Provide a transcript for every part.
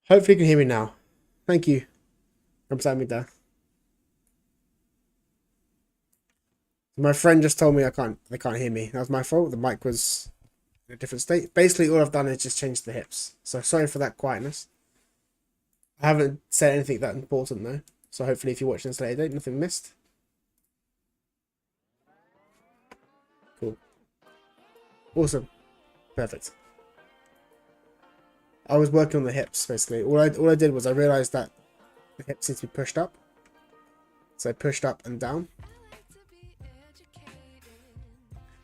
Hopefully you can hear me now. Thank you. Me there. My friend just told me they can't hear me. That was my fault. The mic was in a different state. Basically, all I've done is just change the hips. So sorry for that quietness. I haven't said anything that important though. So hopefully if you're watching this later date, nothing missed. Cool. Awesome. Perfect. I was working on the hips basically. All I did was I realized that the hips need to be pushed up. So I pushed up and down.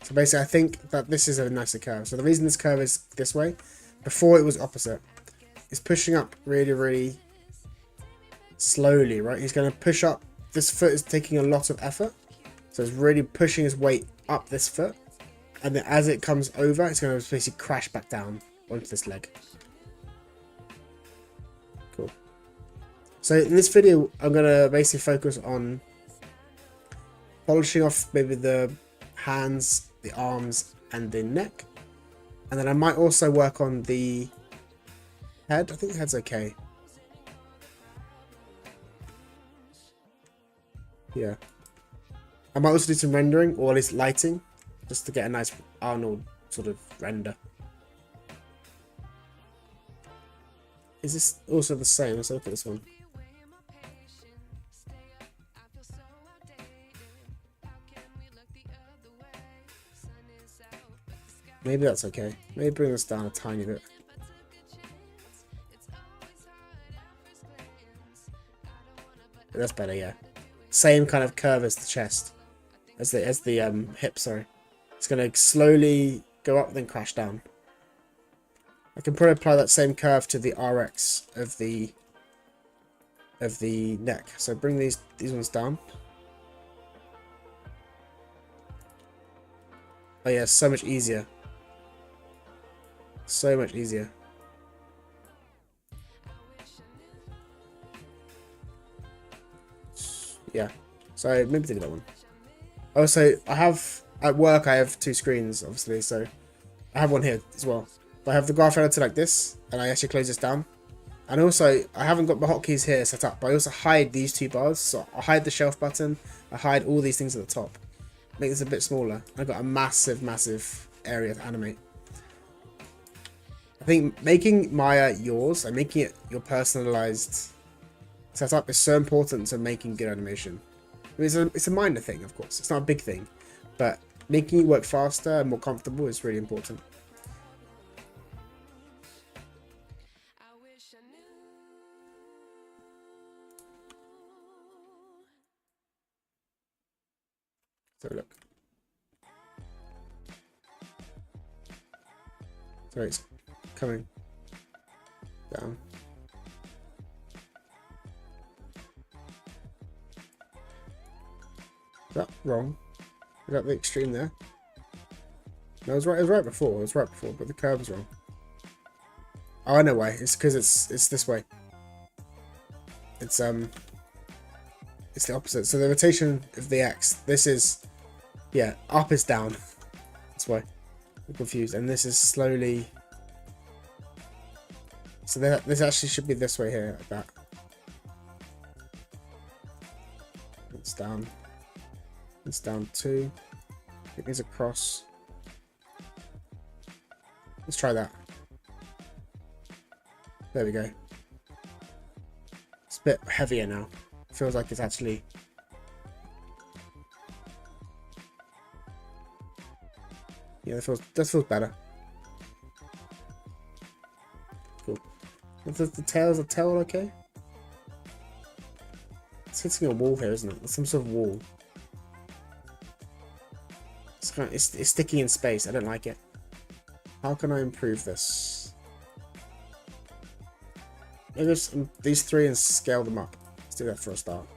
So basically I think that this is a nicer curve. So the reason this curve is this way, before it was opposite. It's pushing up really, really slowly, right? He's going to push up. This foot is taking a lot of effort. So it's really pushing his weight up this foot. And then as it comes over, it's going to basically crash back down onto this leg. Cool. So in this video, I'm going to basically focus on polishing off maybe the hands, the arms, and the neck. And then I might also work on the head. I think the head's okay. Yeah. I might also do some rendering, or at least lighting, just to get a nice Arnold sort of render. Is this also the same? Let's look at this one. Maybe that's okay. Maybe bring this down a tiny bit. That's better, yeah. Same kind of curve as the chest, as the hip. Sorry, it's gonna slowly go up, then crash down. I can probably apply that same curve to the Irex of the neck. So bring these ones down. Oh yeah, so much easier. So much easier. Yeah, so maybe do that one. Also, I have at work I have two screens obviously, so I have one here as well. But I have the graph editor like this, and I actually close this down. And also, I haven't got my hotkeys here set up, but I also hide these two bars. So I hide the shelf button, I hide all these things at the top. Make this a bit smaller. I've got a massive, massive area to animate. I think making Maya yours and making it your personalized setup is so important to making good animation. I mean, it's a minor thing, of course. It's not a big thing, but making it work faster and more comfortable is really important. So look. So it's coming down. Is that wrong? Is that the extreme there? No, it was right. It was right before. It was right before, but the curve was wrong. Oh, I know why. It's because it's this way. It's the opposite. So the rotation of the X. This is, yeah, up is down. That's why I'm confused. And this is slowly. So this actually should be this way here, like that. It's down. It's down 2. It needs a cross. Let's try that. There we go. It's a bit heavier now. It feels like it's actually... Yeah, that feels better. Cool. Is the tail okay? It's hitting a wall here, isn't it? There's some sort of wall. It's sticking in space. I don't like it. How can I improve this? Maybe just these 3 and scale them up. Let's do that for a start.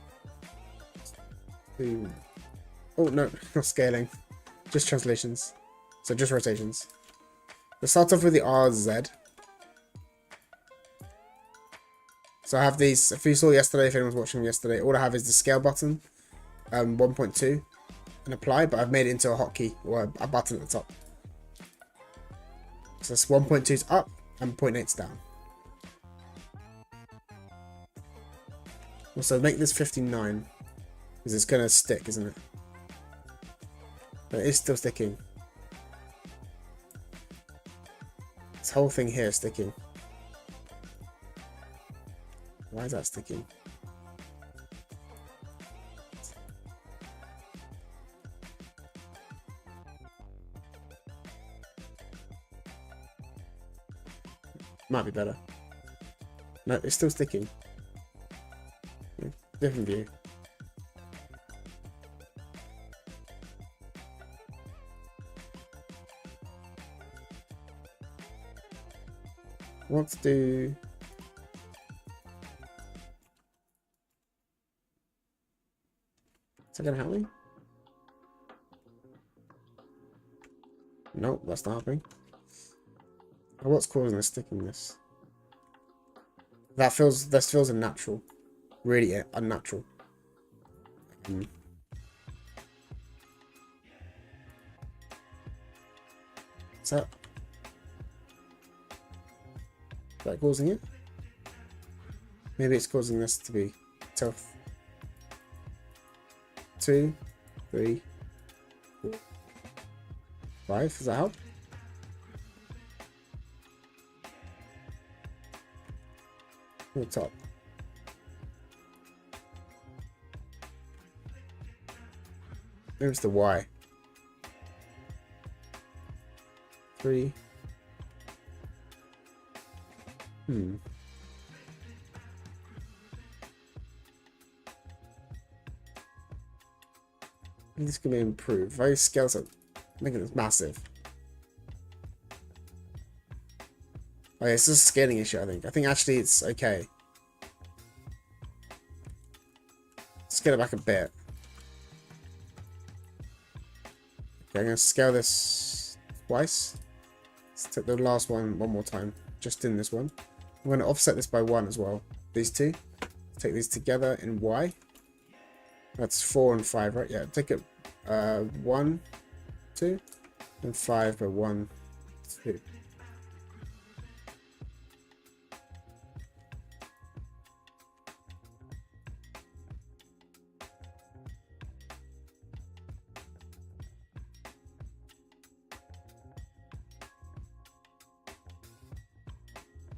Oh no, not scaling. Just translations. So just rotations. Let's start off with the RZ. So I have these. If you saw yesterday, if anyone was watching yesterday, all I have is the scale button. 1.2 and apply, but I've made it into a hotkey or a button at the top. So that's 1.2 is up and 0.8 is down. Also make this 59 because it's gonna stick, isn't it? But it is still sticking. This whole thing here is sticking. Why is that sticking? Might be better. No, it's still sticking. Different view. Let's do... Is that gonna help me? Nope, that's not happening. What's causing the stickiness? This feels unnatural. Really unnatural. Is that causing it? Maybe it's causing this to be tough. 2, 3, 4, 5. Does that help? The top. Maybe it's the Y. 3. This can be improved. Very scales up. Making this massive. Okay, it's just a scaling issue, I think. I think actually it's okay. Scale it back a bit. Okay, I'm going to scale this twice. Let's take the last one more time. Just in this one. I'm going to offset this by 1 as well. These two. Take these together in Y. That's 4 and 5, right? Yeah, take it 1, 2, and 5 by 1, 2.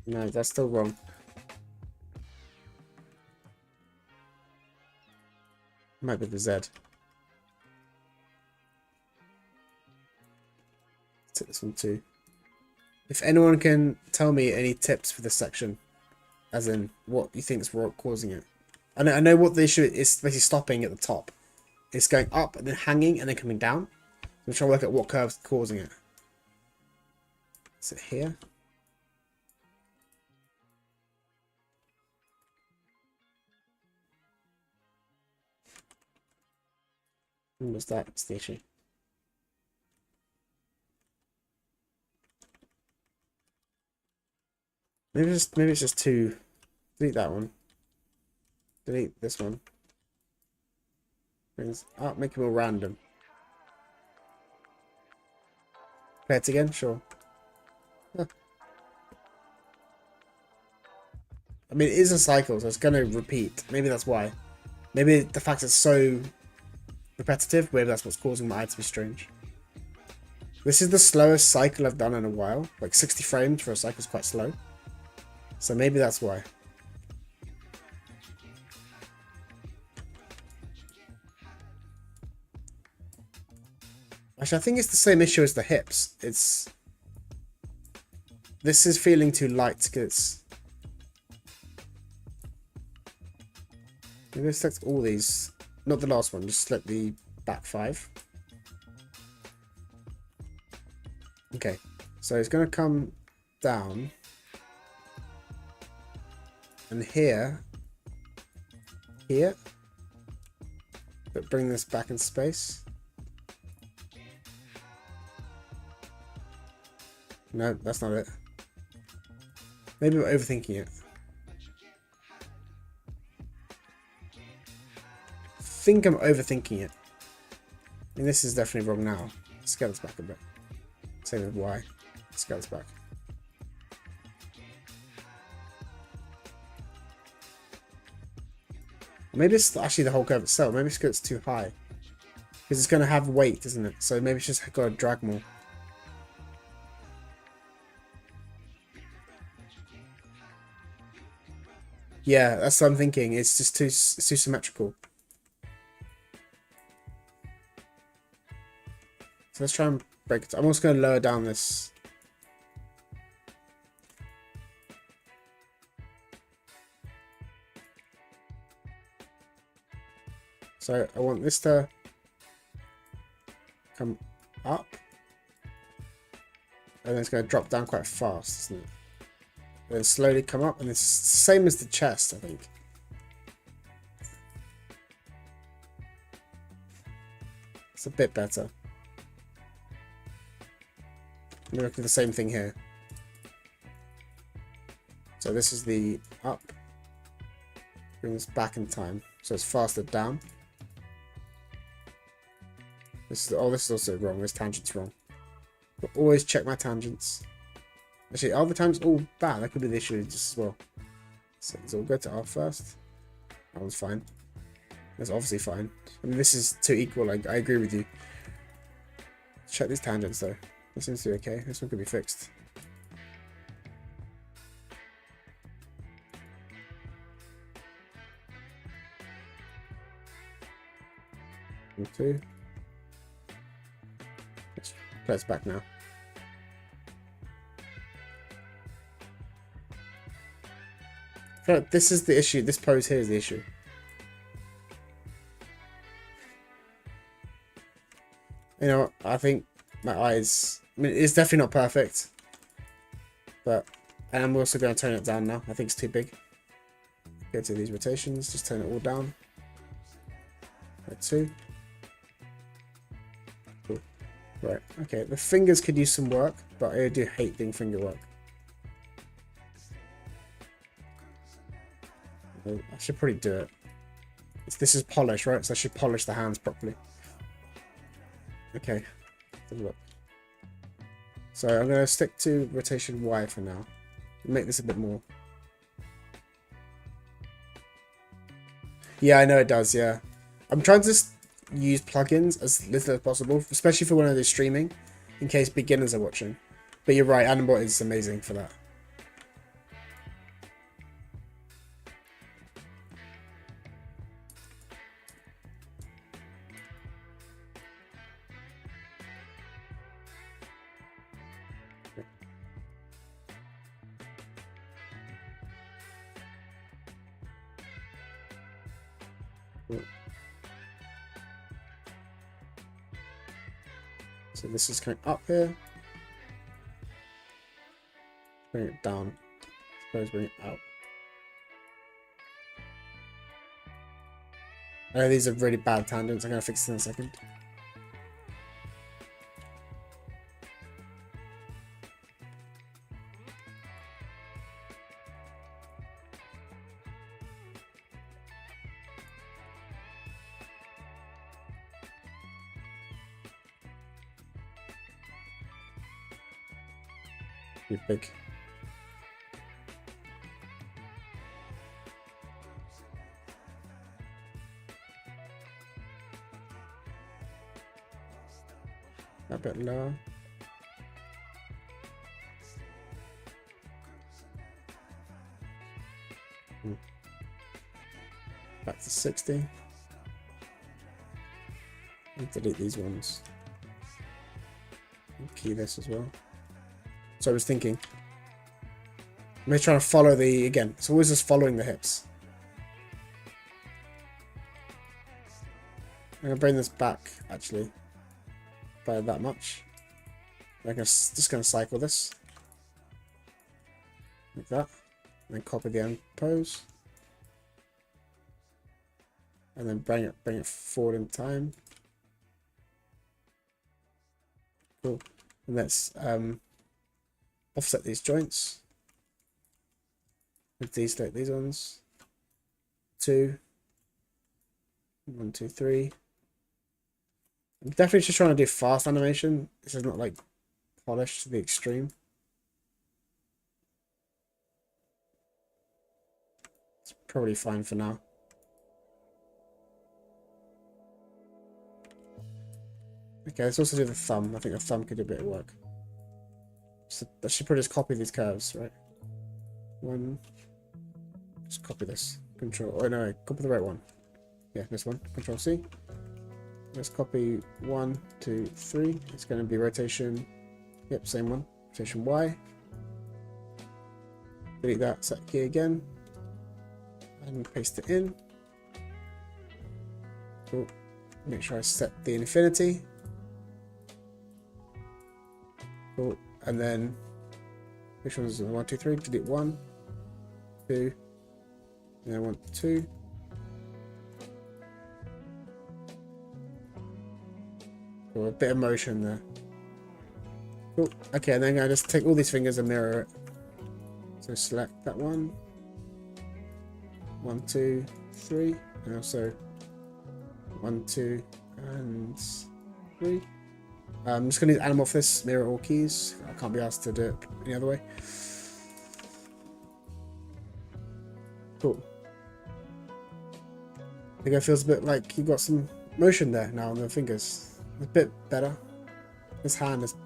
No, that's still wrong. Might be the Z. Take this one too. If anyone can tell me any tips for this section, as in what you think is causing it. I know what the issue is. Basically stopping at the top. It's going up and then hanging and then coming down. I'm trying to work out what curve's causing it. Is it here? Was that's the issue? Maybe it's just too. Delete that one. Delete this one. Make it more random. Play it again, sure. Huh. I mean, it is a cycle, so it's going to repeat. Maybe that's why. Maybe the fact it's so repetitive, maybe that's what's causing my eye to be strange. This is the slowest cycle I've done in a while. Like 60 frames for a cycle is quite slow. So maybe that's why. Actually, I think it's the same issue as the hips. This is feeling too light because maybe select all these. Not the last one, just select the back 5. Okay, so it's going to come down. And here. But bring this back in space. No, that's not it. Maybe we're overthinking it. think I'm overthinking it. I mean, this is definitely wrong now. Scale this back a bit. Same with Y. Scale this back. Maybe it's actually the whole curve itself. Maybe it's too high. Because it's going to have weight, isn't it? So maybe it's just got to drag more. Yeah, that's what I'm thinking. It's just too symmetrical. So let's try and break it. I'm also going to lower down this. So I want this to come up. And then it's going to drop down quite fast, isn't it? Then slowly come up, and it's the same as the chest, I think. It's a bit better. I'm going to do the same thing here. So this is the up. Bring this back in time. So it's faster down. This is also wrong. This tangent's wrong. But always check my tangents. Actually, are the tangents all bad? That could be the issue just as well. So it's all good to R first. That one's fine. That's obviously fine. I mean, this is too equal. I agree with you. Check these tangents though. This seems to be okay. This one could be fixed. And 2. Let's play this back now. I feel like this is the issue. This pose here is the issue. You know, I think my eyes... I mean, it's definitely not perfect. But... And I'm also going to tone it down now. I think it's too big. Go to these rotations. Just turn it all down. Like 2. Cool. Right. Okay. The fingers could use some work. But I do hate doing finger work. I should probably do it. This is polish, right? So I should polish the hands properly. Okay. Have a look. So I'm going to stick to rotation Y for now. Make this a bit more. Yeah, I know it does, yeah. I'm trying to just use plugins as little as possible, especially for when I do streaming, in case beginners are watching. But you're right, Animate is amazing for that. So this is coming up here. Bring it down. Suppose bring it out. I know these are really bad tangents. I'm going to fix this in a second. Be big. A bit lower. Back to 60. And delete these ones. And key this as well. So I was thinking, I'm trying to follow the, again, it's always just following the hips. I'm going to bring this back, actually, by that much. I'm just going to cycle this. Like that. And then copy the end pose. And then bring it forward in time. Cool. And let's offset these joints. Deselect these ones. 2. 1, 2, 3. I'm definitely just trying to do fast animation. This is not like polished to the extreme. It's probably fine for now. Okay, let's also do the thumb. I think the thumb could do a bit of work. So I should probably just copy these curves, right? One. Just copy this. Control. Oh no, copy the right one. Yeah, this one. Control C. Let's copy 1, 2, 3. It's going to be rotation. Yep, same one. Rotation Y. Delete that. Set key again. And paste it in. Cool. Make sure I set the infinity. Cool. And then which one's 1, 2, 3? Delete 1, 2, and then 1, 2. Cool. A bit of motion there. Cool. Okay, and then I just take all these fingers and mirror it. So select that one. 1, 2, 3, and also 1, 2, and 3. I'm just going to animorph this, mirror all keys. I can't be asked to do it any other way. Cool. I think it feels a bit like you got some motion there now on the fingers. A bit better. This hand is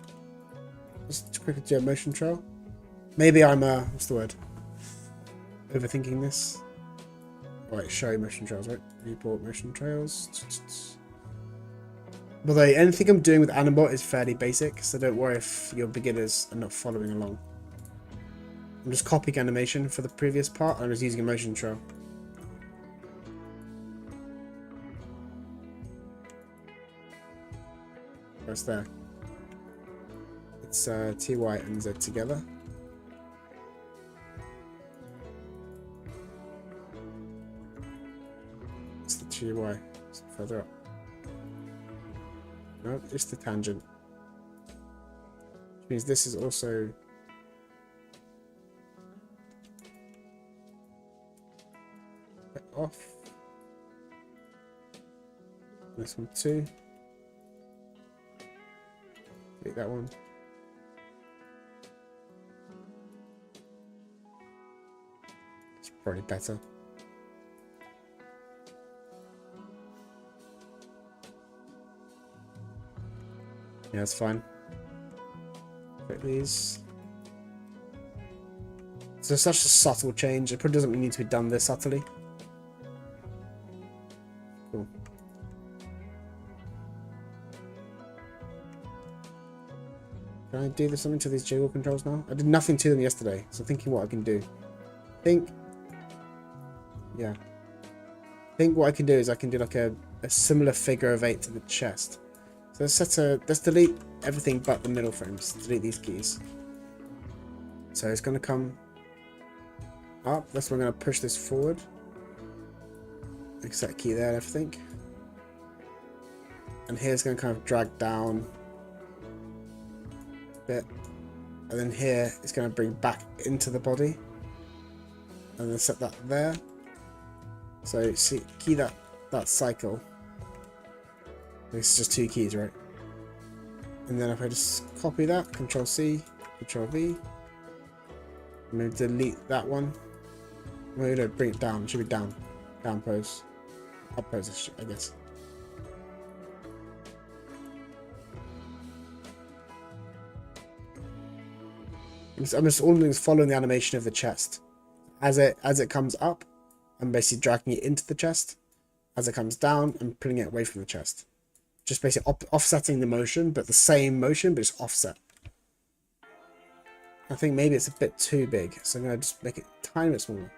just quicker to do a motion trail. Maybe I'm what's the word? Overthinking this. Right, show motion trails, right? Report motion trails. Although anything I'm doing with Animate is fairly basic, so don't worry if you're beginners and not following along. I'm just copying animation for the previous part, and I'm just using a motion trail. What's there? It's TY and Z together. It's the TY. It's further up. No, it's the tangent. Which means this is also a bit off. This one too. Take that one. It's probably better. Yeah, that's fine. Put these. So it's such a subtle change. It probably doesn't need to be done this subtly. Cool. Can I do something to these jiggle controls now? I did nothing to them yesterday, so thinking what I can do. Yeah. I think what I can do is I can do like a similar figure of 8 to the chest. So let's delete everything but the middle frames. Delete these keys. So it's going to come up. That's why I'm going to push this forward. Except key there and everything. And here's going to kind of drag down a bit. And then here it's going to bring back into the body. And then set that there. So see, key that cycle. This is just 2 keys, right? And then if I just copy that, Control C, Control V, maybe delete that one. Maybe bring it down. It should be down. Down pose. Up pose, I guess. I'm just always following the animation of the chest. As it comes up, I'm basically dragging it into the chest. As it comes down, I'm pulling it away from the chest. Just basically offsetting the motion, but the same motion, but it's offset. I think maybe it's a bit too big, so I'm going to just make it a tiny bit smaller.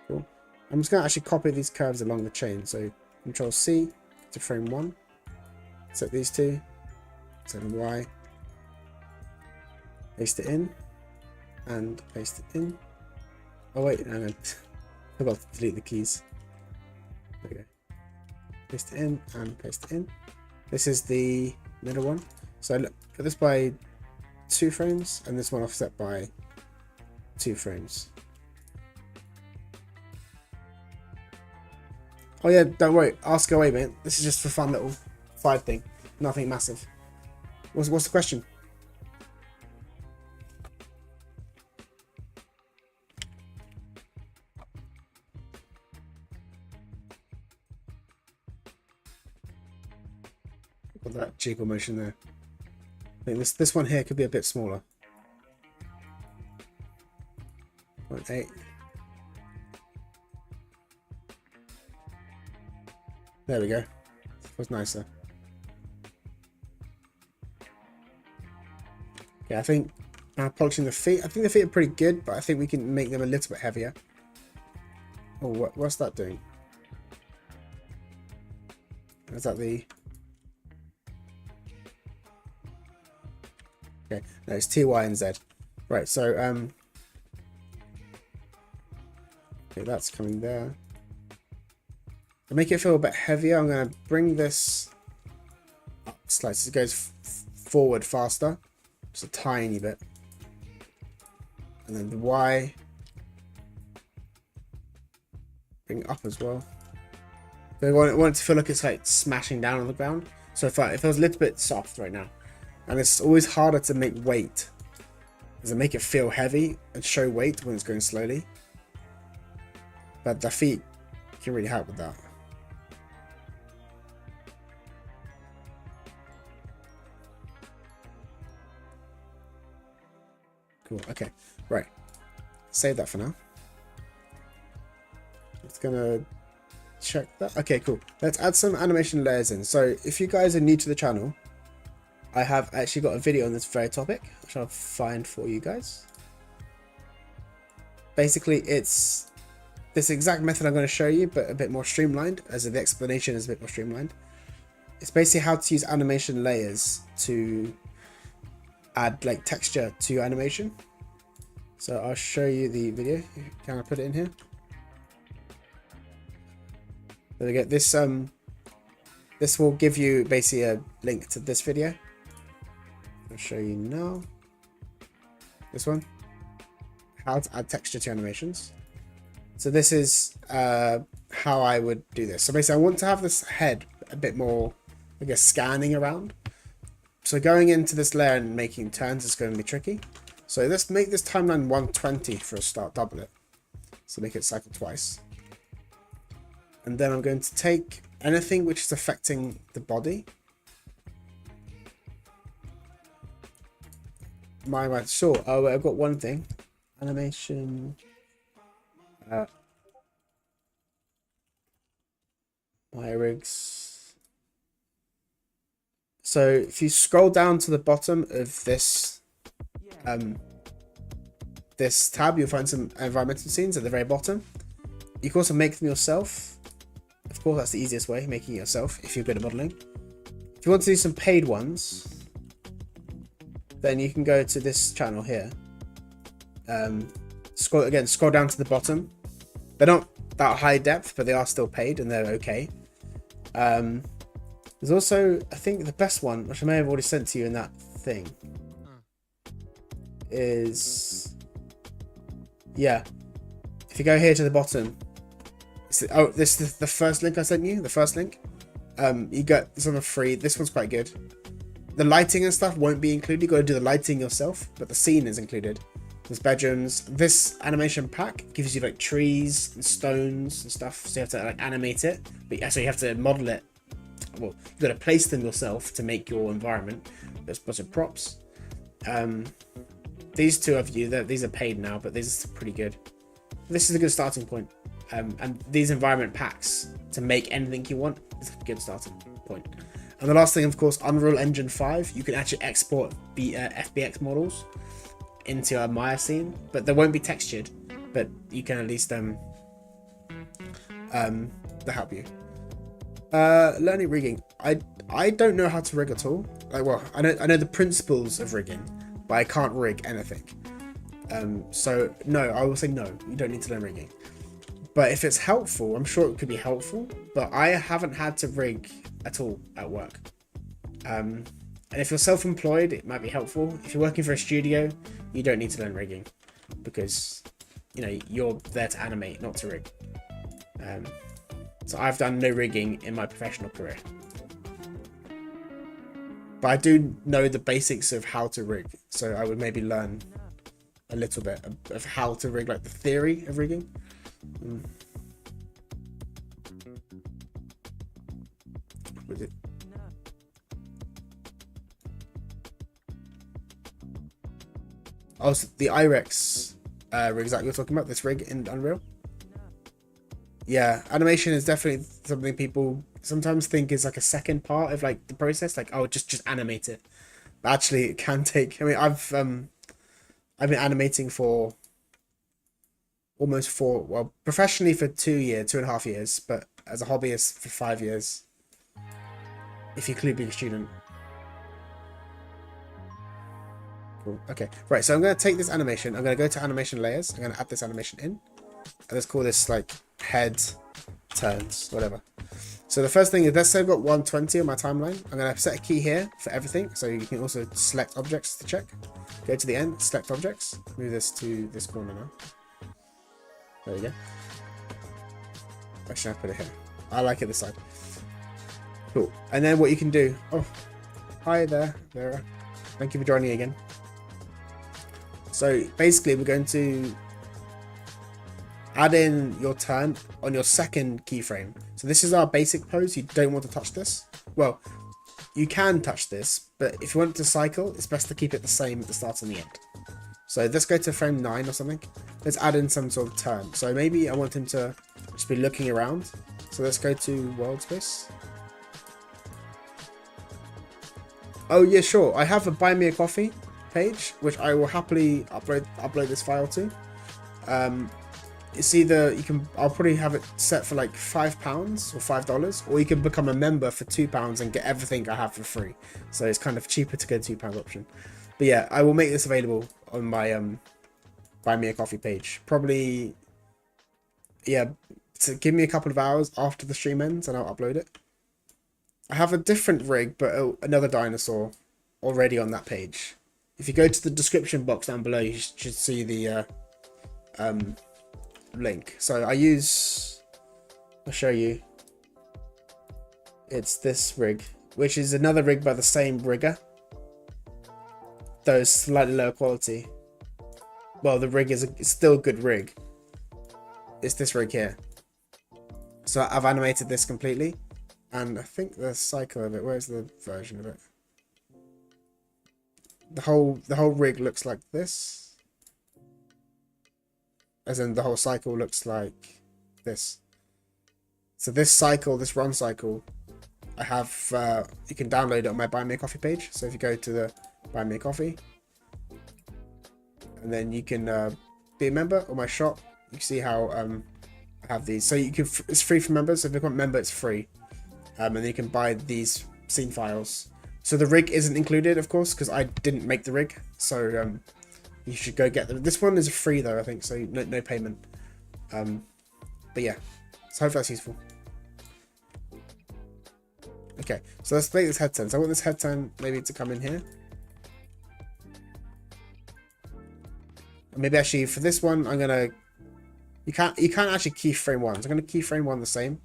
Cool. I'm just going to actually copy these curves along the chain. So Control C to frame 1. Set these 2. Set Y. Paste it in. And paste it in. Oh wait, no, I forgot to delete the keys. Okay. Paste it in and paste it in. This is the middle one. So look, put this by 2 frames and this one offset by 2 frames. Oh yeah, don't worry. Ask away, mate. This is just for fun little side thing. Nothing massive. What's the question? Got that jiggle motion there. I think this one here could be a bit smaller. 0.8. There we go. Feels nicer. Yeah, I think polishing the feet. I think the feet are pretty good, but I think we can make them a little bit heavier. Oh, what's that doing? Is that the... Okay, no, it's T, Y, and Z. Right, so okay, that's coming there. To make it feel a bit heavier, I'm going to bring this up slightly so it goes forward faster. Just a tiny bit. And then the Y. Bring it up as well. So I want it to feel like it's like smashing down on the ground. So if it was a little bit soft right now. And it's always harder to make weight. Because it make it feel heavy and show weight when it's going slowly. But the feet can really help with that. Cool. Okay. Right. Save that for now. It's gonna check that. Okay, cool. Let's add some animation layers in. So if you guys are new to the channel, I have actually got a video on this very topic, which I'll find for you guys. Basically, it's this exact method I'm going to show you, but a bit more streamlined, as the explanation is a bit more streamlined. It's basically how to use animation layers to add like texture to your animation. So I'll show you the video. Can I put it in here? There we go. This will give you basically a link to this video. I'll show you now. This one. How to add texture to animations. So this is how I would do this. So basically I want to have this head a bit more, I guess, scanning around. So going into this layer and making turns is going to be tricky. So let's make this timeline 120 for a start, double it. So make it cycle twice. And then I'm going to take anything which is affecting the body. Sure. Oh, I've got one thing. Animation. Irex. So if you scroll down to the bottom of this this tab, you'll find some environmental scenes at the very bottom. You can also make them yourself. Of course, that's the easiest way, making it yourself if you're good at modeling. If you want to do some paid ones, then you can go to this channel here. Scroll down to the bottom. They're not that high depth, but they are still paid and they're okay. There's also, I think the best one, which I may have already sent to you in that thing, is, yeah, if you go here to the bottom, this is the first link I sent you, the first link. You get this on a free. This one's quite good. The lighting and stuff won't be included. You got to do the lighting yourself, but the scene is included. There's bedrooms. This animation pack gives you like trees and stones and stuff, so you have to like animate it. But yeah, so you have to model it. Well, you've got to place them yourself to make your environment. There's a bunch of props. These two of you, these are paid now, but these are pretty good. This is a good starting point. And these environment packs to make anything you want is a good starting point. And the last thing, of course, Unreal Engine 5. You can actually export the FBX models into a Maya scene, but they won't be textured. But you can at least they'll help you. Learning rigging. I don't know how to rig at all. Like, well, I know the principles of rigging, but I can't rig anything. So no, I will say no. You don't need to learn rigging. But if it's helpful, I'm sure it could be helpful. But I haven't had to rig at all at work. And if you're self-employed, it might be helpful. If you're working for a studio, you don't need to learn rigging because, you know, you're there to animate, not to rig. So I've done no rigging in my professional career. But I do know the basics of how to rig. So I would maybe learn a little bit of how to rig, like the theory of rigging. Was it? Oh, so the Irex rigs that you're talking about, this rig in Unreal. Yeah, animation is definitely something people sometimes think is like a second part of like the process, like, oh, just animate it. But actually it can take, I mean, I've been animating for almost professionally for 2.5 years, but as a hobbyist for 5 years, if you include being a student. Cool. Okay, right, so I'm going to take this animation, I'm going to go to animation layers, I'm going to add this animation in, and let's call this like head turns, whatever. So the first thing is, let's say I've got 120 on my timeline. I'm going to set a key here for everything, so you can also select objects to check. Go to the end, select objects, move this to this corner now. There we go. Actually, I'll put it here. I like it this side. Cool. And then what you can do, oh, hi there, Vera. Thank you for joining again. So basically we're going to add in your turn on your second keyframe. So this is our basic pose. You don't want to touch this. Well, you can touch this, but if you want it to cycle, it's best to keep it the same at the start and the end. So let's go to frame 9 or something. Let's add in some sort of turn. So maybe I want him to just be looking around. So let's go to world space. Oh yeah, sure. I have a buy me a coffee page, which I will happily upload this file to. It's either I'll probably have it set for like £5 or $5, or you can become a member for £2 and get everything I have for free. So it's kind of cheaper to go £2 option. But yeah, I will make this available on my buy me a coffee page. Probably, yeah, so give me a couple of hours after the stream ends and I'll upload it. I have a different rig, but another dinosaur already on that page. If you go to the description box down below, you should see the link. So I'll show you. It's this rig, which is another rig by the same rigger, though it's slightly lower quality. Well, the rig is still a good rig. It's this rig here. So I've animated this completely, and I think the cycle of it, where's the version of it? The whole rig looks like this, as in the whole cycle looks like this. So this cycle, this run cycle, I have, you can download it on my Buy Me a Coffee page. So if you go to the Buy Me a Coffee, and then you can be a member on my shop, you can see how I have these. So you can, it's free for members. So if you become a member, it's free, and then you can buy these scene files. So the rig isn't included, of course, because I didn't make the rig. So you should go get them. This one is free though, I think, so no payment. But yeah, so hopefully that's useful. Okay, so let's make this head turn. So I want this head turn maybe to come in here. Maybe actually for this one, I'm gonna. You can't actually keyframe one. So I'm gonna keyframe one the same,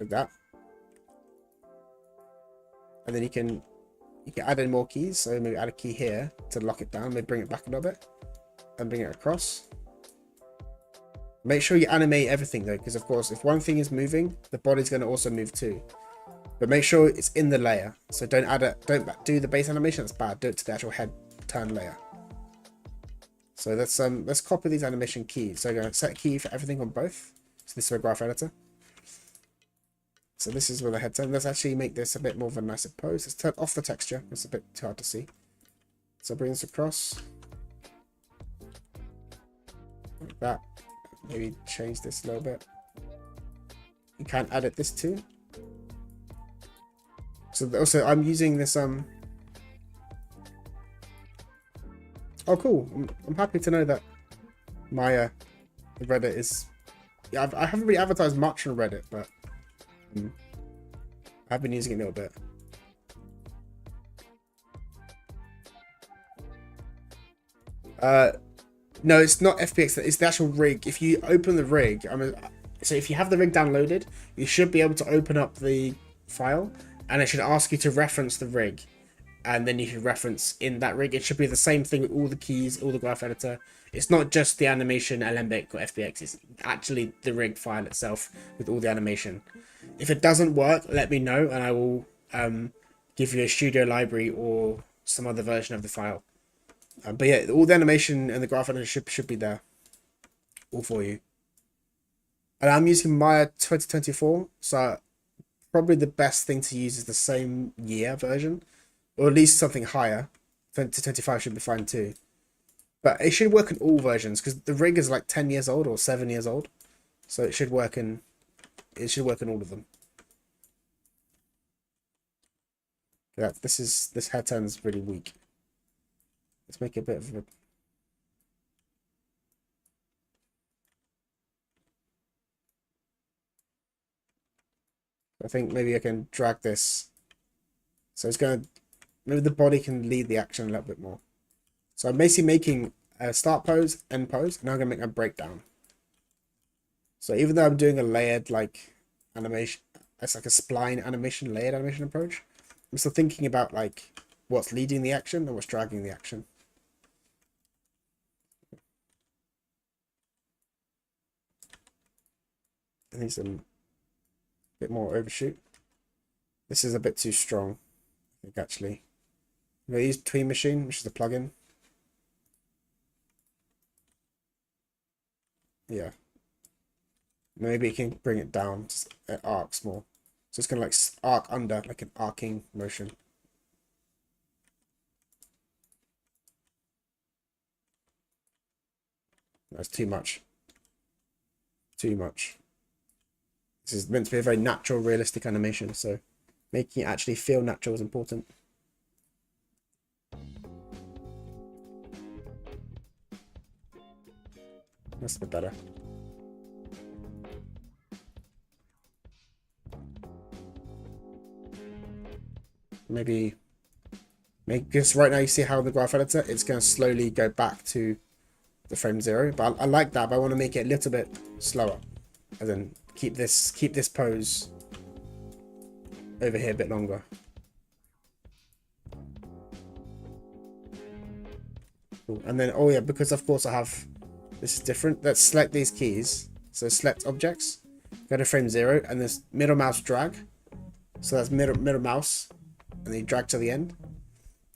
like that. And then you can add in more keys. So maybe add a key here to lock it down. Maybe bring it back a little bit and bring it across. Make sure you animate everything though, because of course, if one thing is moving, the body's going to also move too. But make sure it's in the layer. So don't don't do the base animation. That's bad. Do it to the actual head turn layer. So let's copy these animation keys. So I'm going to set a key for everything on both. So this is a graph editor. So this is where the head turn. Let's actually make this a bit more of a nicer pose. Let's turn off the texture. It's a bit too hard to see. So bring this across. Like that. Maybe change this a little bit. You can edit this too. So also I'm using this oh cool. I'm happy to know that my Reddit is, yeah, I haven't really advertised much on Reddit, but I've been using it a little bit. No, it's not FPX. It's the actual rig. If you open the rig, So if you have the rig downloaded, you should be able to open up the file, and it should ask you to reference the rig, and then you should reference in that rig. It should be the same thing with all the keys, all the graph editor. It's not just the animation, Alembic or FBX, it's actually the rig file itself with all the animation. If it doesn't work, let me know, and I will give you a studio library or some other version of the file. But yeah, all the animation and the graph editor should be there, all for you. And I'm using Maya 2024, so probably the best thing to use is the same year version, or at least something higher. 2025 should be fine too. But it should work in all versions, because the rig is like 10 years old or 7 years old, so it should work in all of them. Yeah, this head turn is really weak. Let's make it a bit of a... I think maybe I can drag this. So it's going to... Maybe the body can lead the action a little bit more. So I'm basically making a start pose, end pose, and now I'm going to make a breakdown. So even though I'm doing a layered like animation, it's like a spline animation, layered animation approach, I'm still thinking about like what's leading the action and what's dragging the action. I think some bit more overshoot. This is a bit too strong, I think, actually. I'm going to use Tween Machine, which is a plugin. Yeah. Maybe you can bring it down, just it arcs more. So it's going to like arc under, like an arcing motion. That's too much. Too much. This is meant to be a very natural, realistic animation, so making it actually feel natural is important. That's a bit better. Maybe because right now you see how the graph editor, it's going to slowly go back to the frame 0, but I like that, but I want to make it a little bit slower, and then keep this pose over here a bit longer. Cool. And then, oh yeah, because of course I have, this is different. Let's select these keys. So select objects, go to frame 0, and this middle mouse drag. So that's middle mouse, and then you drag to the end,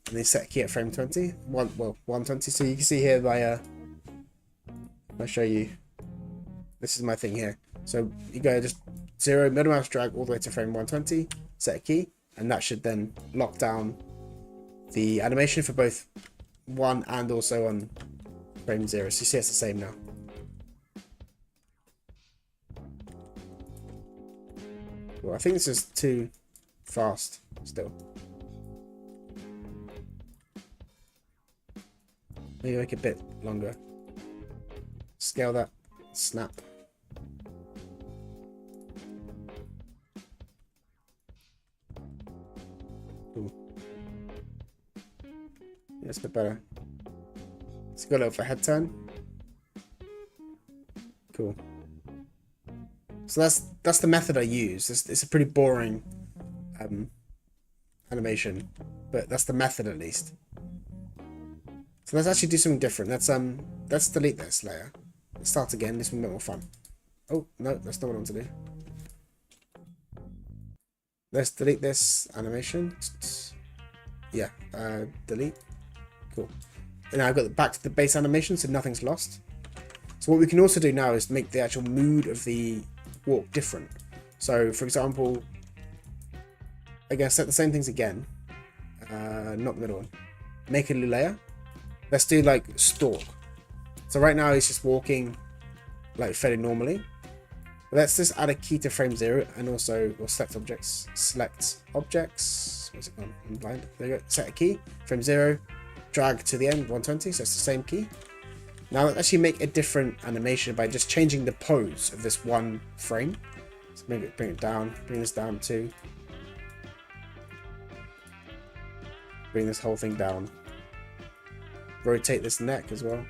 and then set key at frame 20. 120. So you can see here my I'll show you. This is my thing here. So you go just 0, middle mouse drag all the way to frame 120, set a key, and that should then lock down the animation for both 1 and also on frame 0. So you see it's the same now. Well, I think this is too fast still. Maybe make it a bit longer. Scale that. Snap. Cool. Yeah, it's a bit better. Let's go a little for head turn. Cool. So that's the method I use. It's a pretty boring animation, but that's the method at least. So let's actually do something different. Let's delete this layer. Let's start again. This will be a bit more fun. Oh no, that's not what I want to do. Let's delete this animation. Yeah, delete. Cool. And now I've got back to the base animation, so nothing's lost. So what we can also do now is make the actual mood of the walk different. So for example, again, set the same things again. Not the middle one. Make a new layer. Let's do like stalk. So right now he's just walking like fairly normally. But let's just add a key to frame 0 and also select objects. Select objects. Where's it gone? I'm blind. There you go. Set a key. Frame 0. Drag to the end 120. So it's the same key. Now let's actually make a different animation by just changing the pose of this one frame. So maybe bring it down. Bring this down too. Bring this whole thing down. Rotate this neck as well.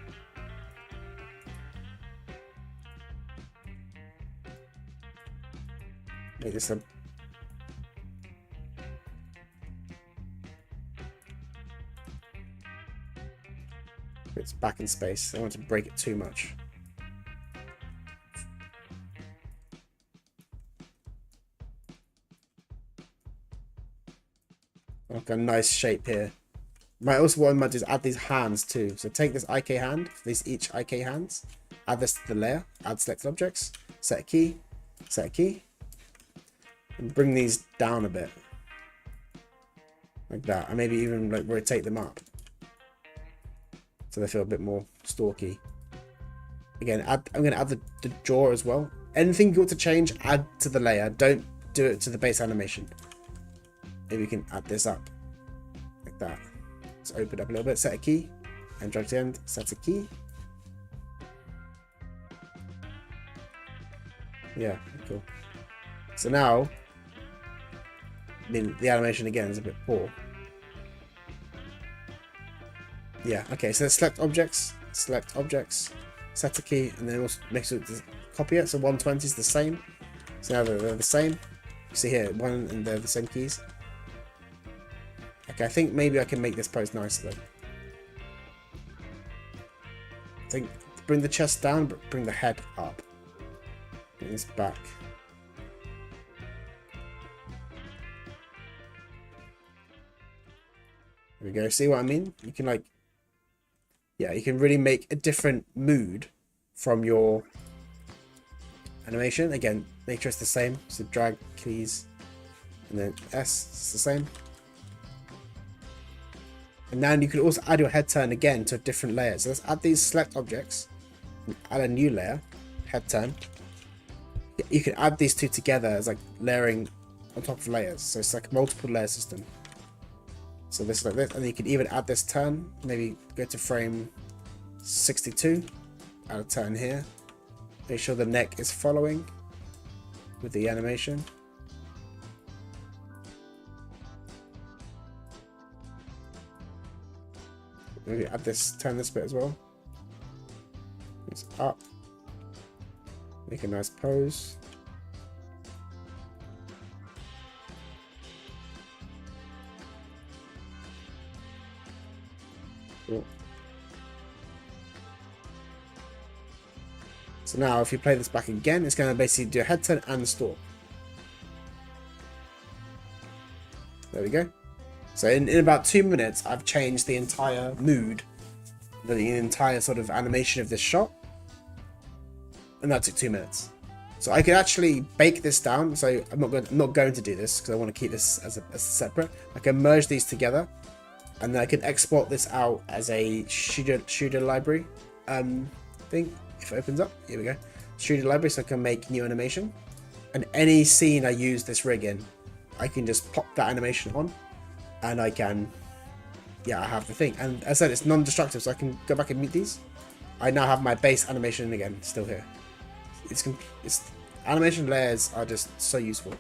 Make this a... It's back in space. I don't want to break it too much. Like a nice shape here. Might also what I might do is add these hands too. So take this IK hand, these each IK hands, add this to the layer, add selected objects, set a key, and bring these down a bit. Like that. And maybe even like rotate them up. So they feel a bit more stalky. Again, I'm going to add the jaw as well. Anything you want to change, add to the layer. Don't do it to the base animation. Maybe you can add this up. Like that. Let's open it up a little bit. Set a key. And drag to the end. Set a key. Yeah, cool. So now, I mean, the animation again is a bit poor. Yeah, okay, so select objects, set a key, and then also make sure to copy it. So 120 is the same. So now they're the same. You see here, one and they're the same keys. Okay, I think maybe I can make this pose nicer though. I think bring the chest down, but bring the head up. Bring this back. There we go. See what I mean? You can like, yeah, you can really make a different mood from your animation. Again, make sure it's the same. So drag keys and then S, it's the same. And now you can also add your head turn again to a different layer. So let's add these select objects and add a new layer, head turn. You can add these two together as like layering on top of layers. So it's like a multiple layer system. So this is like this, and you can even add this turn. Maybe go to frame 62, add a turn here. Make sure the neck is following with the animation. Maybe add this, turn this bit as well. It's up. Make a nice pose. Cool. So now if you play this back again, it's going to basically do a head turn and stalk. There we go. So in about 2 minutes, I've changed the entire mood, the entire sort of animation of this shot. And that took 2 minutes. So I could actually bake this down. So I'm not going to do this because I want to keep this as separate. I can merge these together. And then I can export this out as a Studio library thing. If it opens up, here we go. Studio library, so I can make new animation. And any scene I use this rig in, I can just pop that animation on. And I can, yeah, I have the thing. And as I said, it's non-destructive, so I can go back and mute these. I now have my base animation again, still here. It's animation layers are just so useful.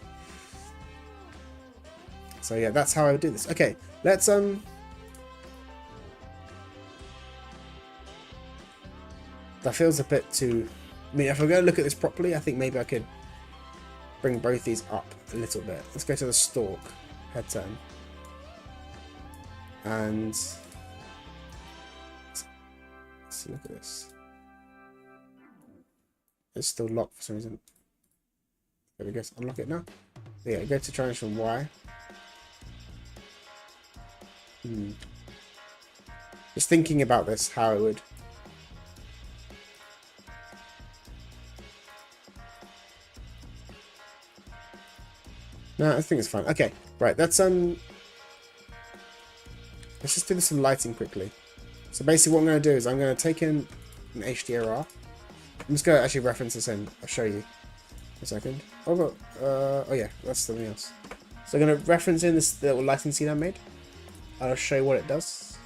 So yeah, that's how I would do this. Okay, let's that feels a bit too... I mean, if we're going to look at this properly, I think maybe I could bring both these up a little bit. Let's go to the stalk, head turn. And let's look at this. It's still locked for some reason. There we go, unlock it now. Yeah, go to transition Y. Just thinking about this, how it would... No, I think it's fine. Okay, right, let's just do some lighting quickly. So basically what I'm going to do is I'm going to take in an HDR. I'm just going to actually reference this in. I'll show you in a second. Oh yeah, that's something else. So I'm going to reference in this little lighting scene I made. I'll show you what it does.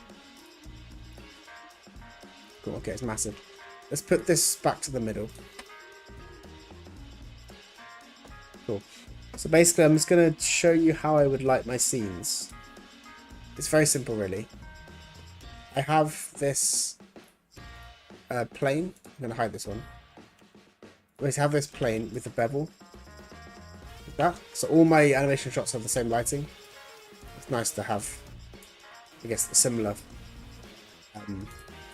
Cool, okay, it's massive. Let's put this back to the middle. Cool. So basically I'm just going to show you how I would light my scenes. It's very simple really. I have this plane. I'm going to hide this one. I have this plane with a bevel. The that. So all my animation shots have the same lighting. It's nice to have, I guess, a similar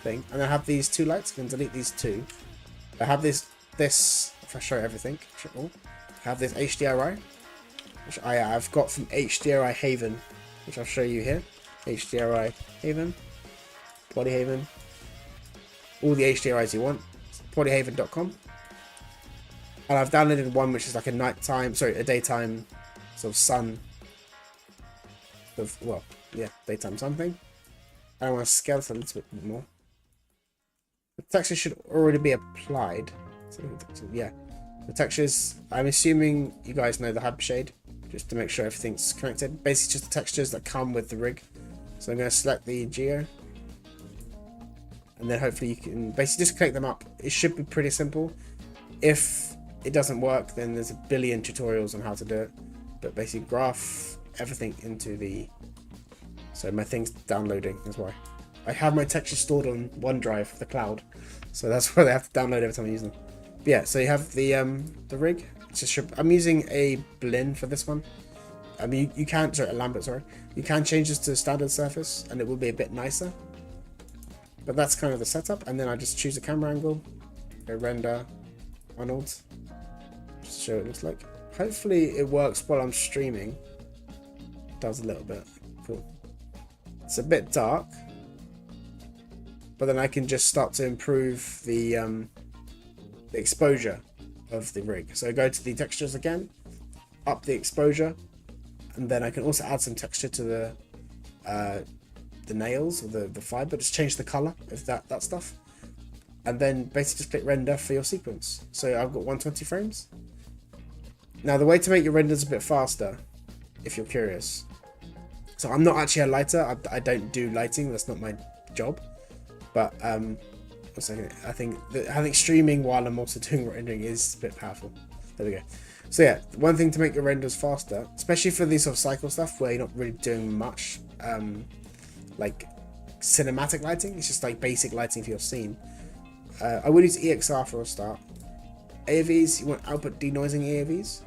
thing. And I have these two lights. I can delete these two. I have this if I show everything, I have this HDRI, which I've got from HDRI Haven, which I'll show you here. HDRI Haven, Body Haven, all the HDRIs you want, bodyhaven.com. And I've downloaded one which is like a daytime sort of sun, daytime sun thing. I want to scale this a little bit more. The texture should already be applied. So, yeah, the textures, I'm assuming you guys know the hypershade, just to make sure everything's connected. Basically just the textures that come with the rig. So I'm going to select the geo, and then hopefully you can basically just connect them up. It should be pretty simple. If it doesn't work, then there's a billion tutorials on how to do it. But basically graph everything into the... So my thing's downloading, that's why. I have my textures stored on OneDrive, the cloud. So that's why they have to download every time I use them. But yeah, so you have the rig. I'm using a blend for this one. I mean, you can, sorry, a Lambert, sorry. You can change this to standard surface and it will be a bit nicer. But that's kind of the setup. And then I just choose a camera angle, go render, Arnold, just to show what it looks like. Hopefully it works while I'm streaming. It does a little bit. Cool. It's a bit dark, but then I can just start to improve the exposure of the rig. So I go to the textures again, up the exposure, and then I can also add some texture to the nails or the fiber. Just change the color of that stuff, and then basically just click render for your sequence. So I've got 120 frames. Now the way to make your renders a bit faster, if you're curious. So I'm not actually a lighter. I don't do lighting. That's not my job. But I think streaming while I'm also doing rendering is a bit powerful. There we go. So yeah, one thing to make your renders faster, especially for these sort of cycle stuff where you're not really doing much, like cinematic lighting. It's just like basic lighting for your scene. I would use EXR for a start. AOVs, you want output denoising AOVs.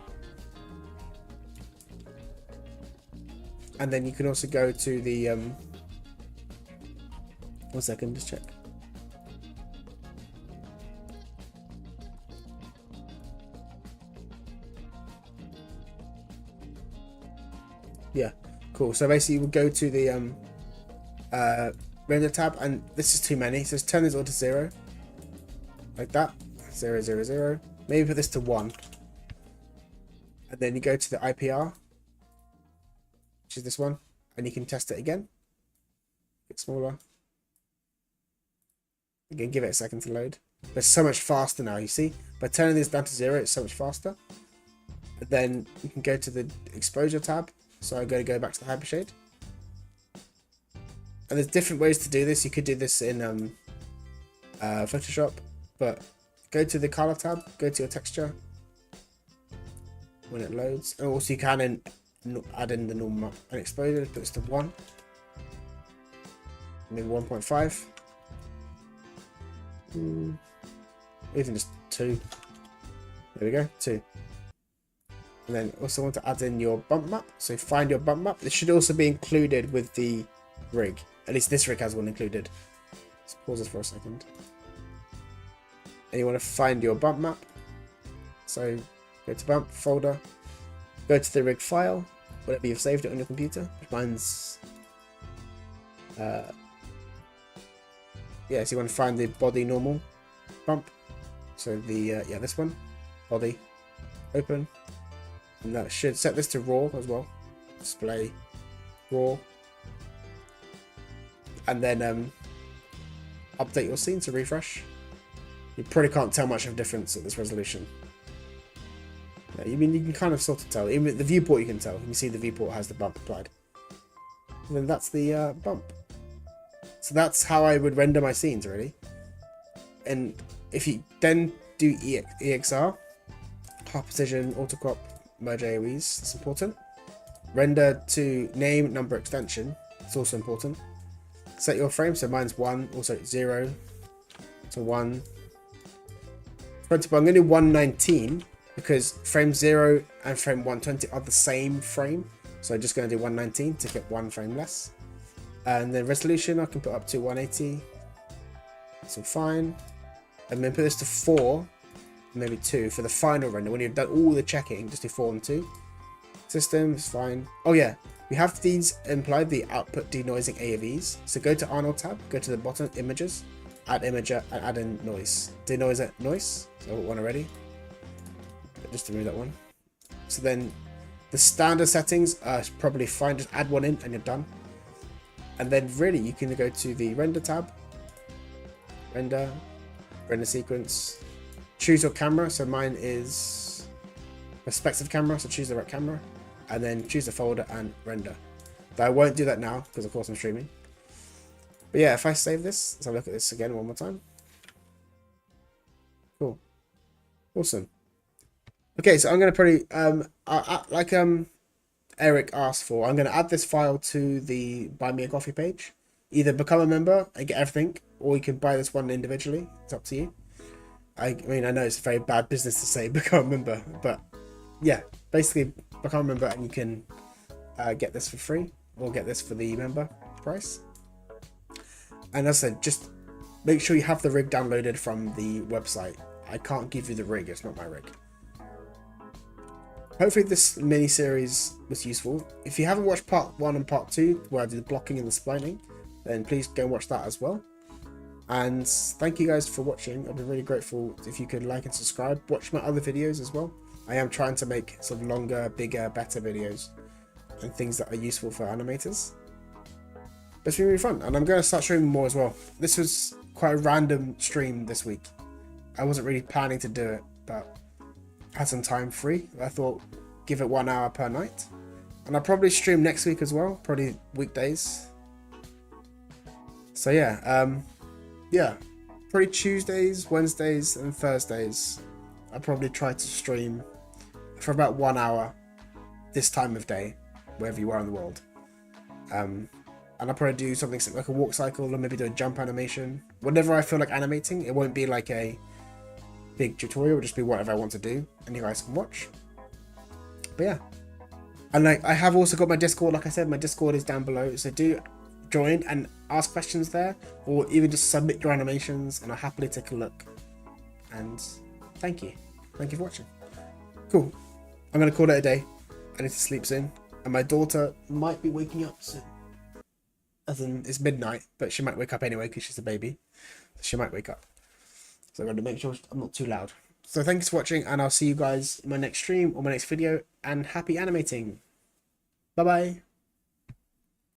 And then you can also go to the 1 second, just check. Yeah, cool. So basically we'll go to the render tab, and this is too many, so just turn this all to 0. Like that. 0, 0, 0. Maybe put this to 1. And then you go to the IPR, which is this one, and you can test it again. Get smaller. Again, give it a second to load. But it's so much faster now, you see? By turning this down to 0, it's so much faster. And then you can go to the exposure tab. So I'm going to go back to the hypershade. And there's different ways to do this. You could do this in Photoshop, but go to the color tab, go to your texture when it loads. And also you can add in the normal and exposure, put this to 1. And then 1.5. Even just 2. There we go, 2. And then also want to add in your bump map. So find your bump map. This should also be included with the rig. At least this rig has one included. Let's pause this for a second. And you want to find your bump map. So go to bump folder. Go to the rig file, whatever you've saved it on your computer. Mine's so you want to find the body normal bump. So the this one, body, open, and that should set this to raw as well. Display raw, and then update your scene to refresh. You probably can't tell much of a difference at this resolution. I mean, you can kind of sort of tell. Even the viewport you can tell. You can see the viewport has the bump applied. And then that's the bump. So that's how I would render my scenes, really. And if you then do EXR, half precision, auto crop, merge AOEs, that's important. Render to name, number, extension, it's also important. Set your frame, so mine's 1, also 0 to 1. 20, but I'm going to do 119. because frame 0 and frame 120 are the same frame. So I'm just going to do 119 to get one frame less. And then resolution I can put up to 180. That's all fine. And then put this to 4, maybe 2 for the final render. When you've done all the checking, just do 4 and 2. System is fine. Oh yeah, we have these implied, the output denoising AOVs. So go to Arnold tab, go to the bottom, images, add imager, and add in noise. Denoiser noise. So I've got one already. Just to remove that one. So then the standard settings are probably fine. Just add one in and you're done. And then really you can go to the render tab, render sequence, choose your camera. So mine is perspective camera, so choose the right camera, and then choose the folder and render. But I won't do that now because of course I'm streaming. But yeah, if I save this, let's have a look at this again one more time. Cool, awesome. Okay, so I'm gonna probably like Eric asked for, I'm gonna add this file to the Buy Me a Coffee page. Either become a member and get everything, or you can buy this one individually. It's up to you. I mean, I know it's a very bad business to say become a member, but yeah, basically become a member and you can get this for free, or get this for the member price. And as I said, just make sure you have the rig downloaded from the website. I can't give you the rig, it's not my rig. Hopefully this mini series was useful. If you haven't watched part 1 and part 2, where I do the blocking and the splining, then please go watch that as well. And thank you guys for watching. I'd be really grateful if you could like and subscribe. Watch my other videos as well. I am trying to make sort of longer, bigger, better videos and things that are useful for animators. But it's been really fun, and I'm going to start streaming more as well. This was quite a random stream this week. I wasn't really planning to do it, but had some time free. I thought give it 1 hour per night, and I'll probably stream next week as well, probably weekdays. So yeah, probably Tuesdays, Wednesdays, and Thursdays. I'll probably try to stream for about 1 hour this time of day, wherever you are in the world. And I'll probably do something like a walk cycle, or maybe do a jump animation. Whenever I feel like animating, it won't be like a big tutorial, it'll just be whatever I want to do, and you guys can watch. But yeah, and I have also got my Discord. Like I said, my Discord is down below, so do join and ask questions there, or even just submit your animations, and I'll happily take a look. And thank you for watching. Cool, I'm gonna call it a day. I need to sleep soon, and my daughter might be waking up soon, as in it's midnight, but she might wake up anyway because she's a baby, so she might wake up. So I'm going to make sure I'm not too loud. So thanks for watching, and I'll see you guys in my next stream or my next video, and happy animating. Bye bye.